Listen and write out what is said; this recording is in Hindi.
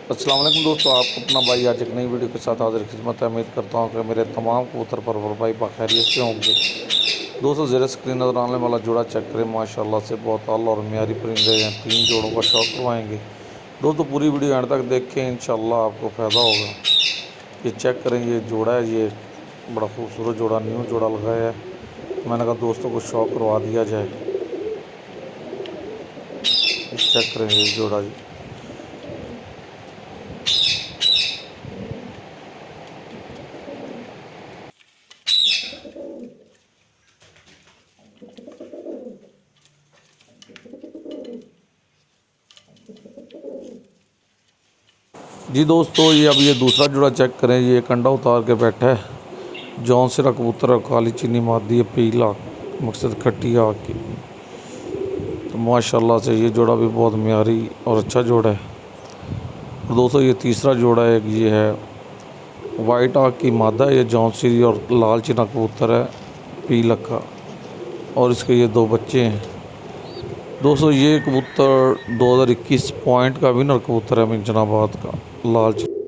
अस्सलाम वालेकुम दोस्तों, आपको अपना भाई आज एक नई वीडियो के साथ हाजिर खिदमत है। उम्मीद करता हूँ कि मेरे तमाम कबूतर परवर भाई बाखैरियत से होंगे। दोस्तों ज़ेर स्क्रीन नजर आने वाला जोड़ा चेक करें, माशाल्लाह से बहुत आला और म्यारी परिंदे हैं। 3 जोड़ों का शौक करवाएंगे। दोस्तों पूरी वीडियो एंड तक देखें, इंशाल्लाह आपको फ़ायदा होगा। ये चेक करें, ये जोड़ा है, ये बड़ा खूबसूरत जोड़ा, न्यू जोड़ा लगाया है। मैंने कहा दोस्तों को शौक करवा दिया जाए। चेक करें ये जोड़ा जी। जी दोस्तों, ये दूसरा जोड़ा चेक करें। ये कंडा उतार के बैठा है। जौन सिरा कबूतर है, काली चीनी मादी है, पीला मकसद खट्टी आग की। तो माशाल्लाह से ये जोड़ा भी बहुत म्यारी और अच्छा जोड़ा है। और दोस्तों ये तीसरा जोड़ा है, ये है वाइट आग की मादा है, ये जौन सिरी और लाल चीना कबूतर है, पीला का। और इसके ये 2 बच्चे हैं। दोस्तों ये कबूतर 2021 पॉइंट का विनर कबूतर है, जनाबाद का लाल चीना।